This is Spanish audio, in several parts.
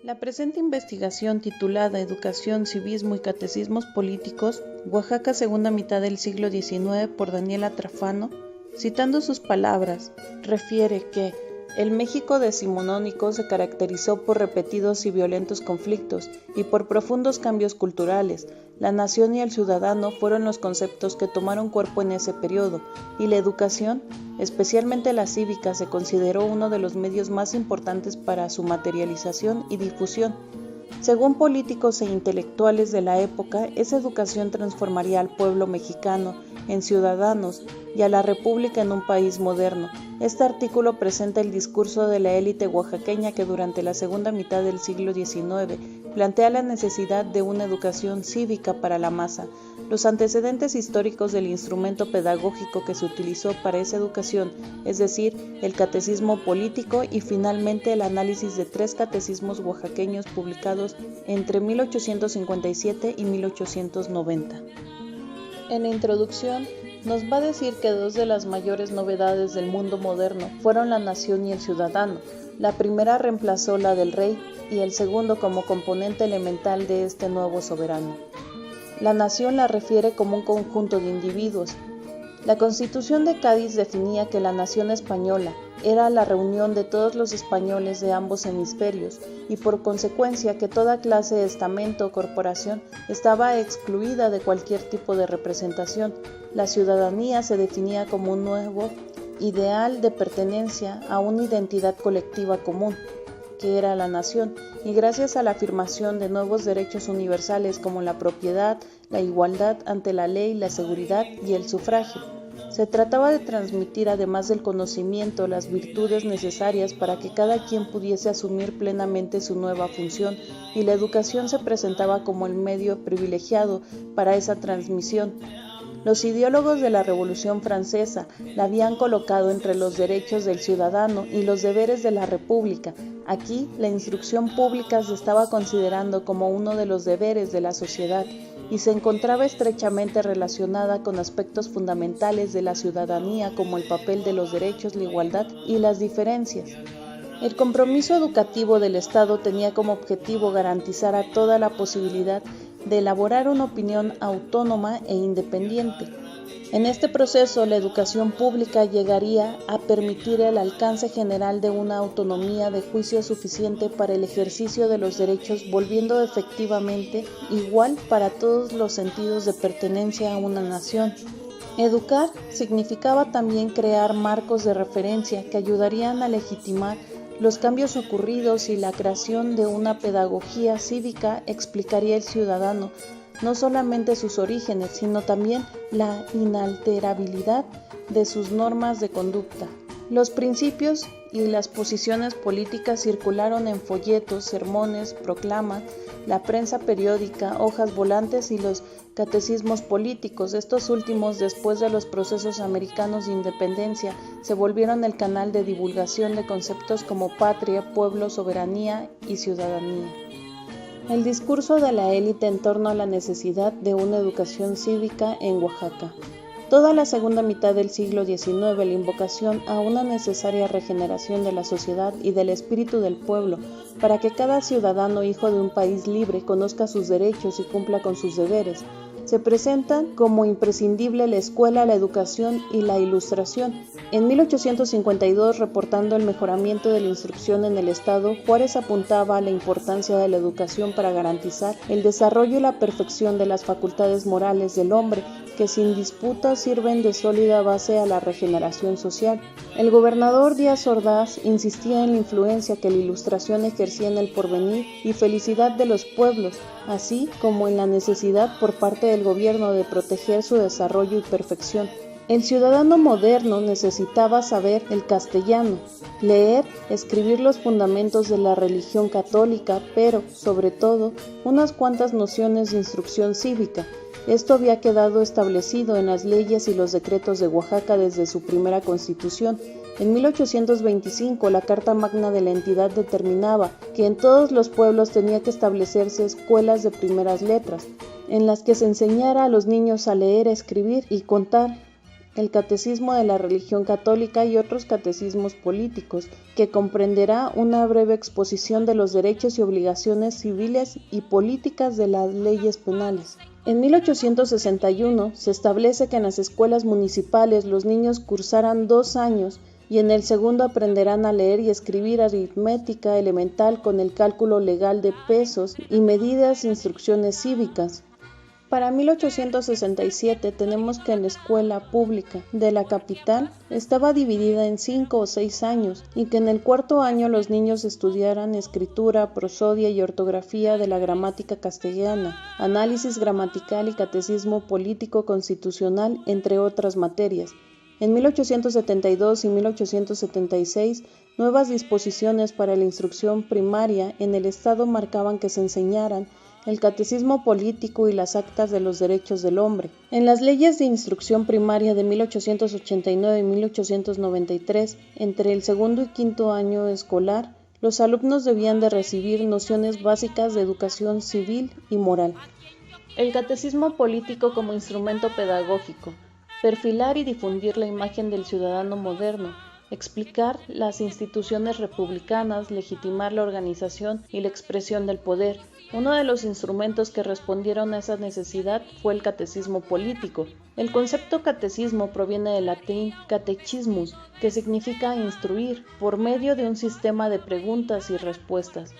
La presente investigación, titulada Educación, Civismo y Catecismos Políticos, Oaxaca segunda mitad del siglo XIX, por Daniela Trafano, citando sus palabras, refiere que el México decimonónico se caracterizó por repetidos y violentos conflictos y por profundos cambios culturales. La nación y el ciudadano fueron los conceptos que tomaron cuerpo en ese periodo, y la educación, especialmente la cívica, se consideró uno de los medios más importantes para su materialización y difusión. Según políticos e intelectuales de la época, esa educación transformaría al pueblo mexicano en ciudadanos y a la república en un país moderno. Este artículo presenta el discurso de la élite oaxaqueña que durante la segunda mitad del siglo XIX plantea la necesidad de una educación cívica para la masa, los antecedentes históricos del instrumento pedagógico que se utilizó para esa educación, es decir, el catecismo político, y finalmente el análisis de 3 catecismos oaxaqueños publicados entre 1857 y 1890. En la introducción, nos va a decir que 2 de las mayores novedades del mundo moderno fueron la nación y el ciudadano. La primera reemplazó la del rey y el segundo como componente elemental de este nuevo soberano. La nación la refiere como un conjunto de individuos. La Constitución de Cádiz definía que la nación española era la reunión de todos los españoles de ambos hemisferios y por consecuencia que toda clase de estamento o corporación estaba excluida de cualquier tipo de representación. La ciudadanía se definía como un nuevo ideal de pertenencia a una identidad colectiva común, que era la nación, y gracias a la afirmación de nuevos derechos universales como la propiedad, la igualdad ante la ley, la seguridad y el sufragio. Se trataba de transmitir, además del conocimiento, las virtudes necesarias para que cada quien pudiese asumir plenamente su nueva función, y la educación se presentaba como el medio privilegiado para esa transmisión. Los ideólogos de la Revolución Francesa la habían colocado entre los derechos del ciudadano y los deberes de la República. Aquí, la instrucción pública se estaba considerando como uno de los deberes de la sociedad y se encontraba estrechamente relacionada con aspectos fundamentales de la ciudadanía como el papel de los derechos, la igualdad y las diferencias. El compromiso educativo del Estado tenía como objetivo garantizar a toda la posibilidad de elaborar una opinión autónoma e independiente. En este proceso, la educación pública llegaría a permitir el alcance general de una autonomía de juicio suficiente para el ejercicio de los derechos, volviendo efectivamente igual para todos los sentidos de pertenencia a una nación. Educar significaba también crear marcos de referencia que ayudarían a legitimar los cambios ocurridos, y la creación de una pedagogía cívica explicaría al ciudadano no solamente sus orígenes, sino también la inalterabilidad de sus normas de conducta. Los principios y las posiciones políticas circularon en folletos, sermones, proclamas, la prensa periódica, hojas volantes y los catecismos políticos. Estos últimos, después de los procesos americanos de independencia, se volvieron el canal de divulgación de conceptos como patria, pueblo, soberanía y ciudadanía. El discurso de la élite en torno a la necesidad de una educación cívica en Oaxaca. Toda la segunda mitad del siglo XIX, la invocación a una necesaria regeneración de la sociedad y del espíritu del pueblo, para que cada ciudadano hijo de un país libre conozca sus derechos y cumpla con sus deberes, se presentan como imprescindible la escuela, la educación y la ilustración. En 1852, reportando el mejoramiento de la instrucción en el Estado, Juárez apuntaba a la importancia de la educación para garantizar el desarrollo y la perfección de las facultades morales del hombre, que sin disputa sirven de sólida base a la regeneración social. El gobernador Díaz Ordaz insistía en la influencia que la Ilustración ejercía en el porvenir y felicidad de los pueblos, así como en la necesidad por parte del gobierno de proteger su desarrollo y perfección. El ciudadano moderno necesitaba saber el castellano, leer, escribir los fundamentos de la religión católica, pero, sobre todo, unas cuantas nociones de instrucción cívica. Esto había quedado establecido en las leyes y los decretos de Oaxaca desde su primera constitución. En 1825, la Carta Magna de la entidad determinaba que en todos los pueblos tenía que establecerse escuelas de primeras letras, en las que se enseñara a los niños a leer, escribir y contar. el Catecismo de la Religión Católica y otros catecismos políticos, que comprenderá una breve exposición de los derechos y obligaciones civiles y políticas de las leyes penales. En 1861 se establece que en las escuelas municipales los niños cursarán 2 años y en el segundo aprenderán a leer y escribir aritmética elemental con el cálculo legal de pesos y medidas e instrucciones cívicas. Para 1867 tenemos que la escuela pública de la capital estaba dividida en 5 o 6 años y que en el 4º año los niños estudiaran escritura, prosodia y ortografía de la gramática castellana, análisis gramatical y catecismo político constitucional, entre otras materias. En 1872 y 1876, nuevas disposiciones para la instrucción primaria en el Estado marcaban que se enseñaran el catecismo político y las actas de los derechos del hombre. En las leyes de instrucción primaria de 1889 y 1893, entre el segundo y quinto año escolar, los alumnos debían de recibir nociones básicas de educación civil y moral. El catecismo político como instrumento pedagógico. Perfilar y difundir la imagen del ciudadano moderno, explicar las instituciones republicanas, legitimar la organización y la expresión del poder. Uno de los instrumentos que respondieron a esa necesidad fue el catecismo político. El concepto catecismo proviene del latín catechismus, que significa instruir, por medio de un sistema de preguntas y respuestas.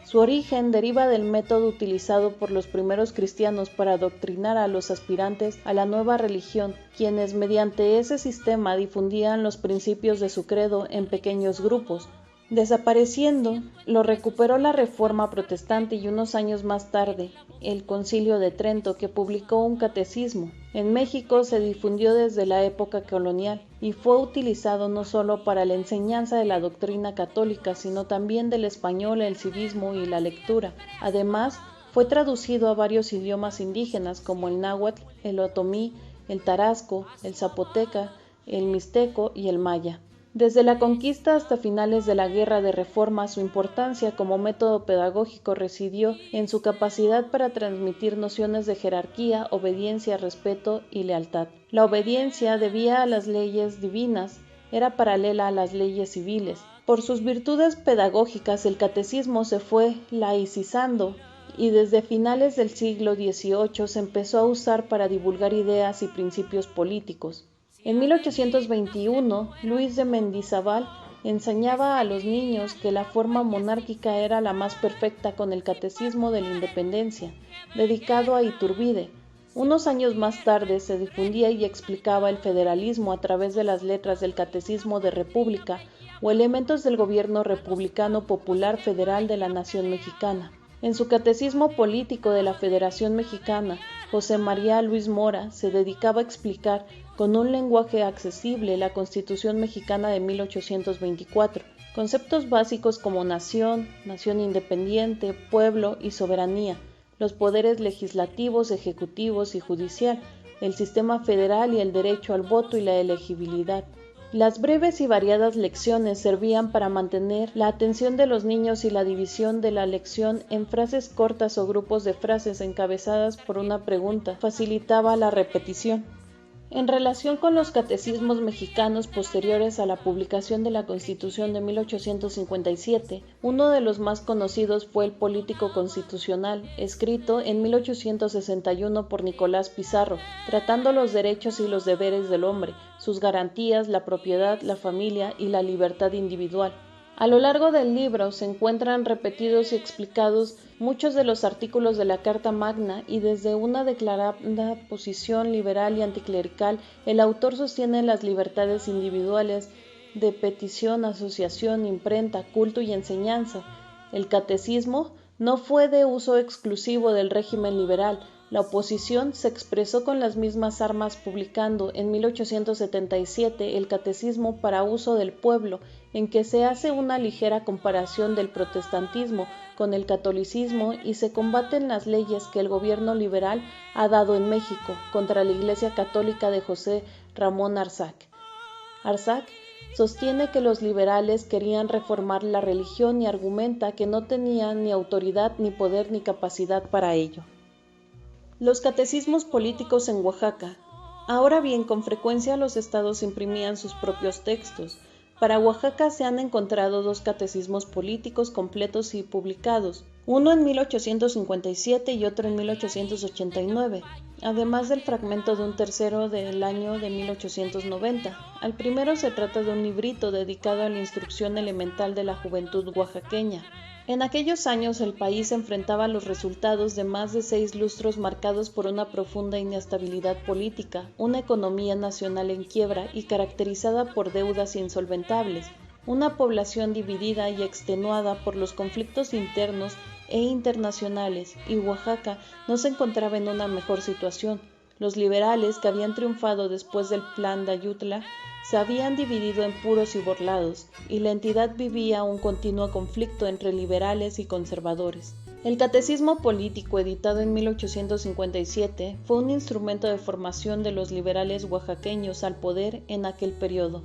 Su origen deriva del método utilizado por los primeros cristianos para adoctrinar a los aspirantes a la nueva religión, quienes mediante ese sistema difundían los principios de su credo en pequeños grupos. Desapareciendo, lo recuperó la Reforma Protestante y unos años más tarde, el Concilio de Trento, que publicó un catecismo. En México se difundió desde la época colonial y fue utilizado no solo para la enseñanza de la doctrina católica, sino también del español, el civismo y la lectura. Además, fue traducido a varios idiomas indígenas como el náhuatl, el otomí, el tarasco, el zapoteca, el mixteco y el maya. Desde la conquista hasta finales de la Guerra de Reforma, su importancia como método pedagógico residió en su capacidad para transmitir nociones de jerarquía, obediencia, respeto y lealtad. La obediencia debía a las leyes divinas, era paralela a las leyes civiles. Por sus virtudes pedagógicas, el catecismo se fue laicizando y desde finales del siglo XVIII se empezó a usar para divulgar ideas y principios políticos. En 1821, Luis de Mendizábal enseñaba a los niños que la forma monárquica era la más perfecta con el Catecismo de la Independencia, dedicado a Iturbide. Unos años más tarde se difundía y explicaba el federalismo a través de las letras del Catecismo de República o elementos del gobierno republicano popular federal de la nación mexicana. En su Catecismo político de la Federación Mexicana, José María Luis Mora se dedicaba a explicar con un lenguaje accesible la Constitución mexicana de 1824, conceptos básicos como nación, nación independiente, pueblo y soberanía, los poderes legislativos, ejecutivos y judicial, el sistema federal y el derecho al voto y la elegibilidad. Las breves y variadas lecciones servían para mantener la atención de los niños y la división de la lección en frases cortas o grupos de frases encabezadas por una pregunta facilitaba la repetición. En relación con los catecismos mexicanos posteriores a la publicación de la Constitución de 1857, uno de los más conocidos fue el Político Constitucional, escrito en 1861 por Nicolás Pizarro, tratando los derechos y los deberes del hombre, sus garantías, la propiedad, la familia y la libertad individual. A lo largo del libro se encuentran repetidos y explicados muchos de los artículos de la Carta Magna y desde una declarada posición liberal y anticlerical, el autor sostiene las libertades individuales de petición, asociación, imprenta, culto y enseñanza. El catecismo no fue de uso exclusivo del régimen liberal. La oposición se expresó con las mismas armas publicando en 1877 el Catecismo para uso del pueblo, en que se hace una ligera comparación del protestantismo con el catolicismo y se combaten las leyes que el gobierno liberal ha dado en México contra la Iglesia Católica de José Ramón Arzac. Arzac sostiene que los liberales querían reformar la religión y argumenta que no tenían ni autoridad, ni poder, ni capacidad para ello. Los catecismos políticos en Oaxaca. Ahora bien, con frecuencia los estados imprimían sus propios textos. Para Oaxaca se han encontrado dos catecismos políticos completos y publicados, uno en 1857 y otro en 1889, además del fragmento de un tercero del año de 1890. Al primero se trata de un librito dedicado a la instrucción elemental de la juventud oaxaqueña. En aquellos años el país enfrentaba los resultados de más de 6 lustros marcados por una profunda inestabilidad política, una economía nacional en quiebra y caracterizada por deudas insolventables, una población dividida y extenuada por los conflictos internos e internacionales, y Oaxaca no se encontraba en una mejor situación. Los liberales, que habían triunfado después del Plan de Ayutla, se habían dividido en puros y burlados, y la entidad vivía un continuo conflicto entre liberales y conservadores. El Catecismo Político, editado en 1857, fue un instrumento de formación de los liberales oaxaqueños al poder en aquel periodo.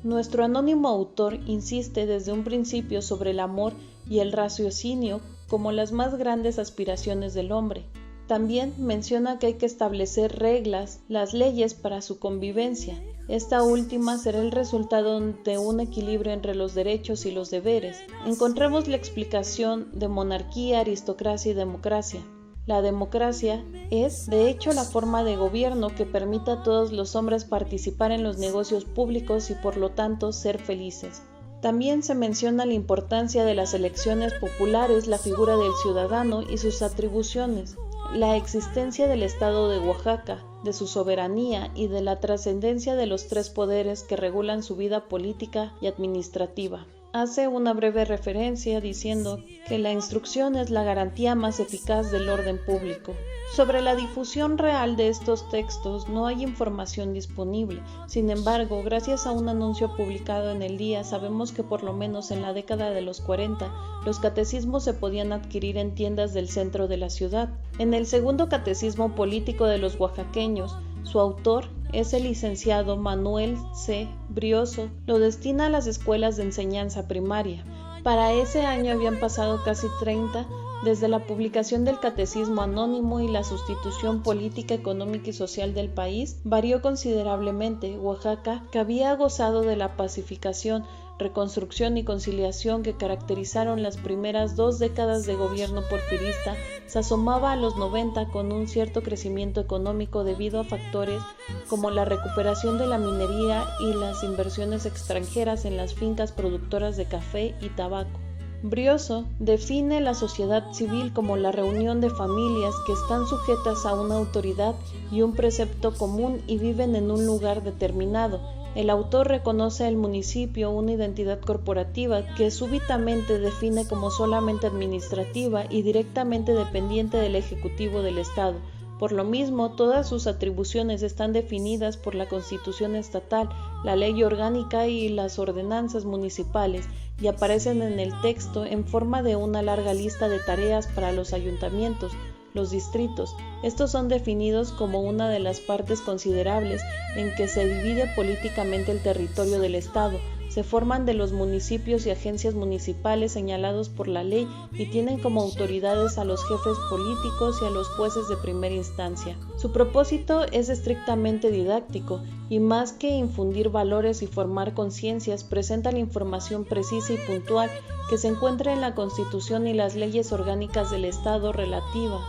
Nuestro anónimo autor insiste desde un principio sobre el amor y el raciocinio como las más grandes aspiraciones del hombre. También menciona que hay que establecer reglas, las leyes para su convivencia. Esta última será el resultado de un equilibrio entre los derechos y los deberes. Encontramos la explicación de monarquía, aristocracia y democracia. La democracia es, de hecho, la forma de gobierno que permite a todos los hombres participar en los negocios públicos y por lo tanto ser felices. También se menciona la importancia de las elecciones populares, la figura del ciudadano y sus atribuciones, la existencia del Estado de Oaxaca, de su soberanía y de la trascendencia de los 3 poderes que regulan su vida política y administrativa. Hace una breve referencia diciendo que la instrucción es la garantía más eficaz del orden público. Sobre la difusión real de estos textos no hay información disponible. Sin embargo, gracias a un anuncio publicado en El Día, sabemos que por lo menos en la década de los 40, los catecismos se podían adquirir en tiendas del centro de la ciudad. En el segundo catecismo político de los oaxaqueños, su autor es el licenciado Manuel C. Brioso, lo destina a las escuelas de enseñanza primaria. Para ese año habían pasado casi 30 desde la publicación del Catecismo Anónimo y la sustitución política, económica y social del país varió considerablemente. Oaxaca, que había gozado de la pacificación, reconstrucción y conciliación que caracterizaron las primeras 2 décadas de gobierno porfirista, se asomaba a los 90 con un cierto crecimiento económico debido a factores como la recuperación de la minería y las inversiones extranjeras en las fincas productoras de café y tabaco. Brioso define la sociedad civil como la reunión de familias que están sujetas a una autoridad y un precepto común y viven en un lugar determinado. El autor reconoce al municipio una identidad corporativa que súbitamente define como solamente administrativa y directamente dependiente del Ejecutivo del Estado. Por lo mismo, todas sus atribuciones están definidas por la Constitución estatal, la ley orgánica y las ordenanzas municipales, y aparecen en el texto en forma de una larga lista de tareas para los ayuntamientos, los distritos. Estos son definidos como una de las partes considerables en que se divide políticamente el territorio del Estado. Se forman de los municipios y agencias municipales señalados por la ley y tienen como autoridades a los jefes políticos y a los jueces de primera instancia. Su propósito es estrictamente didáctico y más que infundir valores y formar conciencias, presenta la información precisa y puntual que se encuentra en la Constitución y las leyes orgánicas del Estado relativas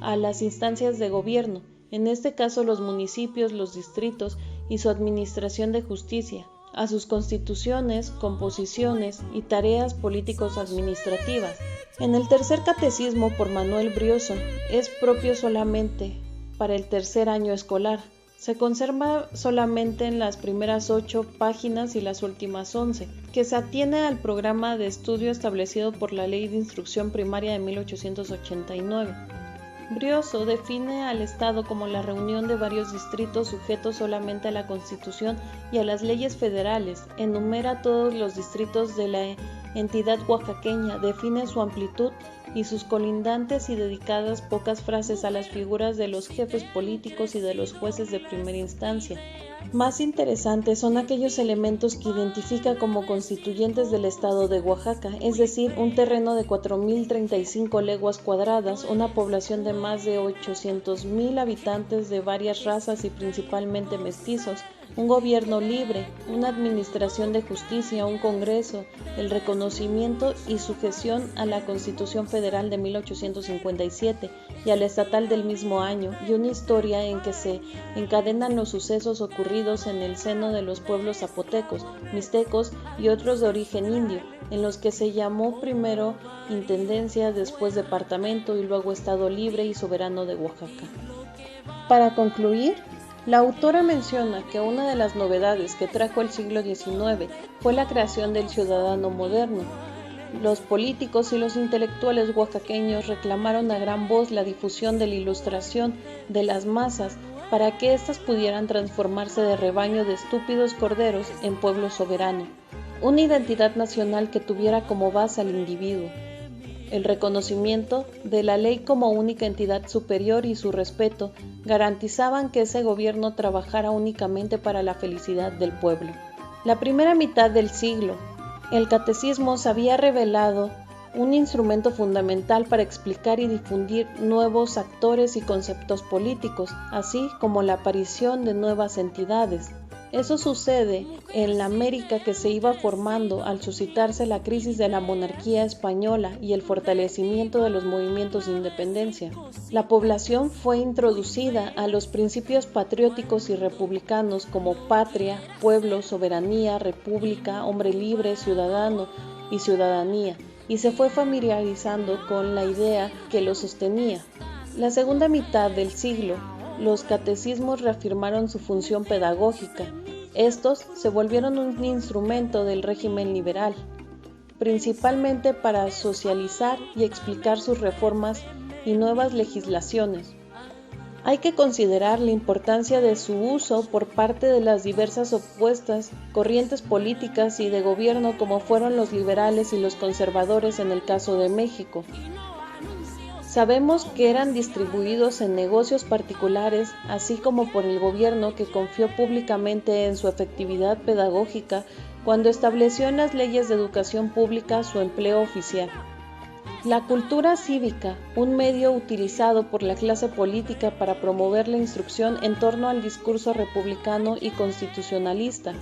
a las instancias de gobierno, en este caso los municipios, los distritos y su administración de justicia, a sus constituciones, composiciones y tareas políticos administrativas. En el tercer catecismo por Manuel Brioso es propio solamente para el tercer año escolar. Se conserva solamente en las primeras 8 páginas y las últimas 11, que se atiene al programa de estudio establecido por la Ley de Instrucción Primaria de 1889. Brioso define al Estado como la reunión de varios distritos sujetos solamente a la Constitución y a las leyes federales. Enumera todos los distritos de la entidad oaxaqueña, define su amplitud y sus colindantes y dedicadas pocas frases a las figuras de los jefes políticos y de los jueces de primera instancia. Más interesantes son aquellos elementos que identifica como constituyentes del estado de Oaxaca, es decir, un terreno de 4.035 leguas cuadradas, una población de más de 800.000 habitantes de varias razas y principalmente mestizos, un gobierno libre, una administración de justicia, un congreso, el reconocimiento y sujeción a la Constitución Federal de 1857 y a la estatal del mismo año, y una historia en que se encadenan los sucesos ocurridos en el seno de los pueblos zapotecos, mixtecos y otros de origen indio, en los que se llamó primero Intendencia, después Departamento y luego Estado Libre y Soberano de Oaxaca. Para concluir, la autora menciona que una de las novedades que trajo el siglo XIX fue la creación del ciudadano moderno. Los políticos y los intelectuales oaxaqueños reclamaron a gran voz la difusión de la ilustración de las masas para que éstas pudieran transformarse de rebaño de estúpidos corderos en pueblo soberano, una identidad nacional que tuviera como base al individuo, el reconocimiento de la ley como única entidad superior y su respeto garantizaban que ese gobierno trabajara únicamente para la felicidad del pueblo. La primera mitad del siglo, el catecismo se había revelado un instrumento fundamental para explicar y difundir nuevos actores y conceptos políticos, así como la aparición de nuevas entidades. Eso sucede en la América que se iba formando al suscitarse la crisis de la monarquía española y el fortalecimiento de los movimientos de independencia. La población fue introducida a los principios patrióticos y republicanos como patria, pueblo, soberanía, república, hombre libre, ciudadano y ciudadanía, y se fue familiarizando con la idea que lo sostenía. La segunda mitad del siglo, los catecismos reafirmaron su función pedagógica. Estos se volvieron un instrumento del régimen liberal, principalmente para socializar y explicar sus reformas y nuevas legislaciones. Hay que considerar la importancia de su uso por parte de las diversas opuestas corrientes políticas y de gobierno como fueron los liberales y los conservadores en el caso de México. Sabemos que eran distribuidos en negocios particulares, así como por el gobierno que confió públicamente en su efectividad pedagógica cuando estableció en las leyes de educación pública su empleo oficial. La cultura cívica, un medio utilizado por la clase política para promover la instrucción en torno al discurso republicano y constitucionalista.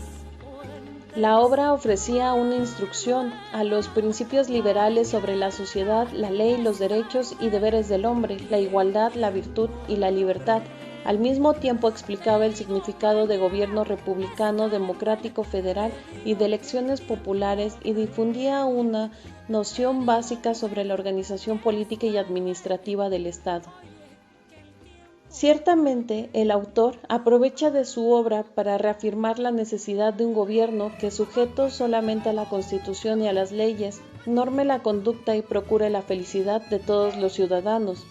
La obra ofrecía una instrucción a los principios liberales sobre la sociedad, la ley, los derechos y deberes del hombre, la igualdad, la virtud y la libertad. Al mismo tiempo explicaba el significado de gobierno republicano, democrático, federal y de elecciones populares y difundía una noción básica sobre la organización política y administrativa del Estado. Ciertamente, el autor aprovecha de su obra para reafirmar la necesidad de un gobierno que, sujeto solamente a la Constitución y a las leyes, norme la conducta y procure la felicidad de todos los ciudadanos.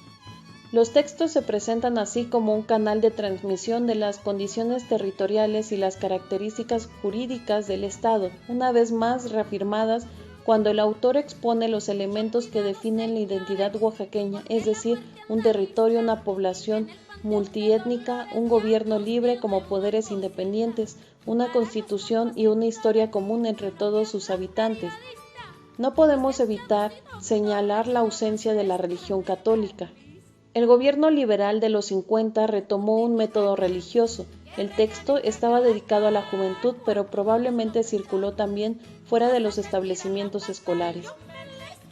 Los textos se presentan así como un canal de transmisión de las condiciones territoriales y las características jurídicas del Estado, una vez más reafirmadas cuando el autor expone los elementos que definen la identidad oaxaqueña, es decir, un territorio, una población multiétnica, un gobierno libre como poderes independientes, una constitución y una historia común entre todos sus habitantes. No podemos evitar señalar la ausencia de la religión católica. El gobierno liberal de los 50 retomó un método religioso. El texto estaba dedicado a la juventud, pero probablemente circuló también fuera de los establecimientos escolares.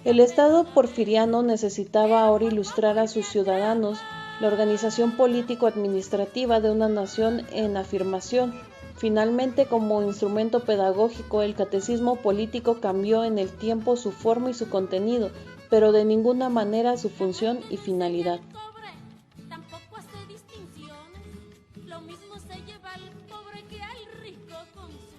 El Estado porfiriano necesitaba ahora ilustrar a sus ciudadanos la organización político-administrativa de una nación en afirmación. Finalmente, como instrumento pedagógico, el catecismo político cambió en el tiempo su forma y su contenido, pero de ninguna manera su función y finalidad. Tampoco hace distinciones, lo mismo se lleva al pobre que al rico con su